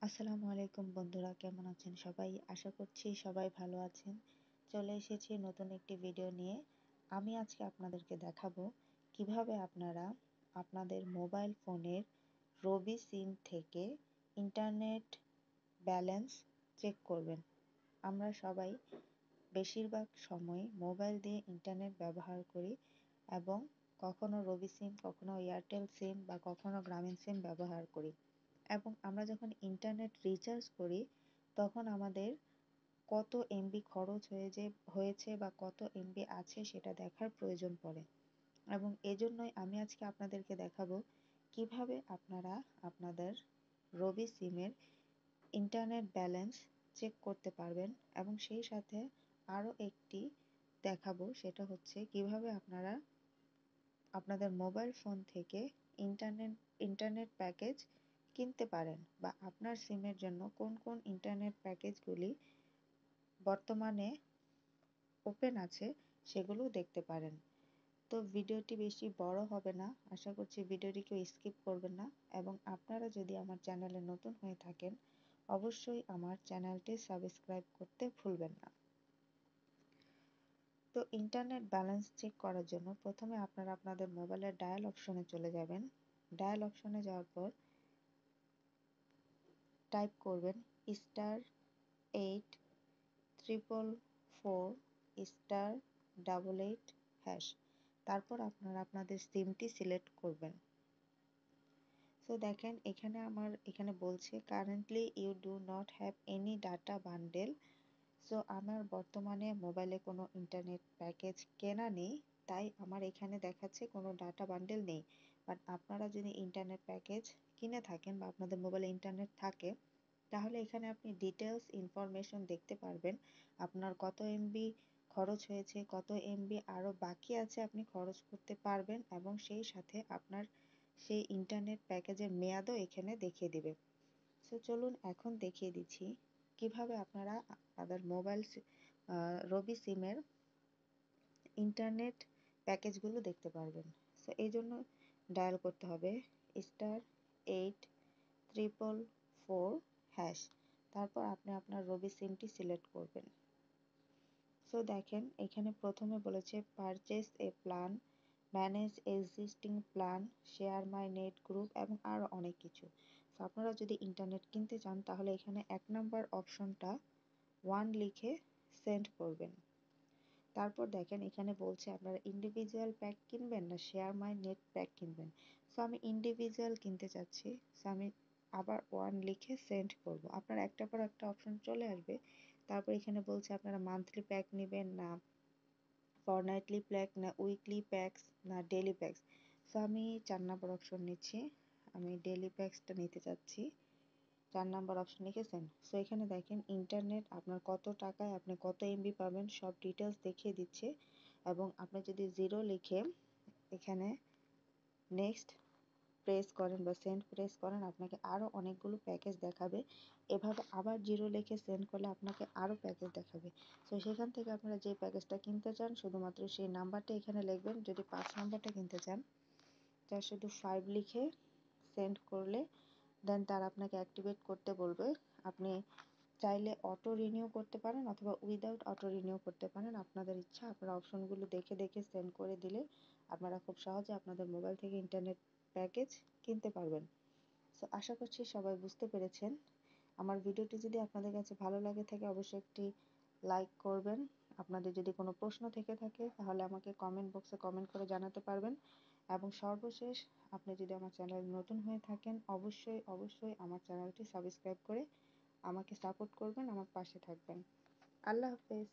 আসসালামু আলাইকুম বন্ধুরা, কেমন আছেন সবাই? আশা করছি সবাই ভালো আছেন। চলে এসেছি নতুন একটি ভিডিও নিয়ে। আমি আজকে আপনাদেরকে দেখাবো কিভাবে আপনারা আপনাদের মোবাইল ফোনের রবি সিম থেকে ইন্টারনেট ব্যালেন্স চেক করবেন। আমরা সবাই বেশিরভাগ সময় মোবাইল দিয়ে ইন্টারনেট ব্যবহার করি এবং কখনো রবি সিম, কখনো এয়ারটেল সিম বা কখনো গ্রামীণ সিম ব্যবহার করি। এবং আমরা যখন ইন্টারনেট রিচার্জ করি তখন আমাদের কত এমবি খরচ হয়েছে বা কত এমবি আছে সেটা দেখার প্রয়োজন পড়ে। এবং এজন্যই আমি আজকে আপনাদেরকে দেখাবো কিভাবে আপনারা আপনাদের রবি সিমের ইন্টারনেট ব্যালেন্স চেক করতে পারবেন। এবং সেই সাথে আরও একটি দেখাবো, সেটা হচ্ছে কিভাবে আপনারা আপনাদের মোবাইল ফোন থেকে ইন্টারনেট প্যাকেজ কিনতে পারেন বা আপনার সিমের জন্য কোন কোন ইন্টারনেট প্যাকেজগুলি বর্তমানে ওপেন আছে সেগুলো দেখতে পারেন। তো ভিডিওটি বেশি বড় হবে না, আশা করছি ভিডিওটি কেউ স্কিপ করবেন না। এবং আপনারা যদি আমার চ্যানেলে নতুন হয়ে থাকেন অবশ্যই আমার চ্যানেলটি সাবস্ক্রাইব করতে ভুলবেন না। তো ইন্টারনেট ব্যালেন্স চেক করার জন্য প্রথমে আপনারা আপনাদের মোবাইলের ডায়াল অপশনে চলে যাবেন। ডায়াল অপশনে যাওয়ার পর টাইপ করবেন *844*888#। তারপর আপনারা আপনাদের সিমটি সিলেক্ট করবেন। সো দেখেন এখানে বলছে currently you do not have any data bundle. So আমার বর্তমানে মোবাইলে কোনো ইন্টারনেট প্যাকেজ কেনা নেই, তাই আমার এখানে দেখাচ্ছে কোনো ডাটা বান্ডেল নেই। বাট আপনারা যদি ইন্টারনেট প্যাকেজ কিনে থাকেন বা আপনাদের মোবাইলে ইন্টারনেট থাকে তাহলে এখানে আপনি ডিটেলস ইনফরমেশন দেখতে পারবেন। আপনার কত এমবি খরচ হয়েছে, কত এমবি আরও বাকি আছে আপনি খরচ করতে পারবেন, এবং সেই সাথে আপনার সেই ইন্টারনেট প্যাকেজের মেয়াদও এখানে দেখিয়ে দিবে। সো চলুন এখন দেখিয়ে দিচ্ছি কিভাবে আপনারা আপনাদের মোবাইল রবি সিমের ইন্টারনেট প্যাকেজগুলো দেখতে পারবেন। সো এই জন্য ডায়াল করতে হবে *844#। তারপর আপনি আপনার রবি সিমটি সিলেক্ট করবেন। সো দেখেন এখানে প্রথমে বলেছে purchase A plan, manage existing plan, share my net group এবং আরও অনেক কিছু। সো আপনারা যদি ইন্টারনেট কিনতে চান তাহলে এখানে 1 নম্বর অপশনটা 1 লিখে সেন্ড করবেন। তারপর দেখেন এখানে বলছে আপনারা ইন্ডিভিজুয়াল প্যাক কিনবেন না শেয়ার মাই নেট প্যাক কিনবেন। সো আমি ইন্ডিভিজুয়াল কিনতে চাচ্ছি, সো আমি আবার 1 লিখে সেন্ড করব। আপনার একটা পর একটা অপশন চলে আসবে। তারপর এখানে বলছে আপনারা মান্থলি প্যাক নেবেন না ফরনাইটলি প্যাক, না উইকলি প্যাকস, না ডেলি প্যাকস। সো আমি 4 নম্বর অপশন নিচ্ছি, আমি ডেলি প্যাকসটা নিতে চাচ্ছি। 4 নাম্বার অপশন লিখেছেন। সো এখানে দেখেন ইন্টারনেট আপনার কত টাকায় আপনি কত এমবি পাবেন সব ডিটেলস দেখিয়ে দিচ্ছে। এবং আপনি যদি 0 লিখে এখানে নেক্সট প্রেস করেন বা সেন্ড প্রেস করেন আপনাকে আরও অনেকগুলো প্যাকেজ দেখাবে। এভাবে আবার 0 লিখে সেন্ড করলে আপনাকে আরও প্যাকেজ দেখাবে। সো সেখান থেকে আপনারা যে প্যাকেজটা কিনতে চান শুধুমাত্র সেই নাম্বারটা এখানে লিখবেন। যদি 5 নাম্বারটা কিনতে চান তা শুধু 5 লিখে সেন্ড করলে দেন তারা আপনাকে অ্যাক্টিভেট করতে বলবে। আপনি চাইলে অটো রিনিউ করতে পারেন অথবা উইদাউট অটো রিনিউ করতে পারেন, আপনাদের ইচ্ছা। আপনারা অপশনগুলো দেখে দেখে সেন্ড করে দিলে আপনারা খুব সহজে আপনাদের মোবাইল থেকে ইন্টারনেট প্যাকেজ কিনতে পারবেন। সো আশা করছি সবাই বুঝতে পেরেছেন। আমার ভিডিওটি যদি আপনাদের কাছে ভালো লাগে থাকে অবশ্যই একটি লাইক করবেন। আপনাদের যদি কোনো প্রশ্ন থেকে থাকে তাহলে আমাকে কমেন্ট বক্সে কমেন্ট করে জানাতে পারবেন। এবং সর্বশেষ আপনি যদি আমার চ্যানেল নতুন হয়ে থাকেন অবশ্যই অবশ্যই আমার চ্যানেলটি সাবস্ক্রাইব করে আমাকে সাপোর্ট করবেন, আমার পাশে থাকবেন। আল্লাহ হাফেজ।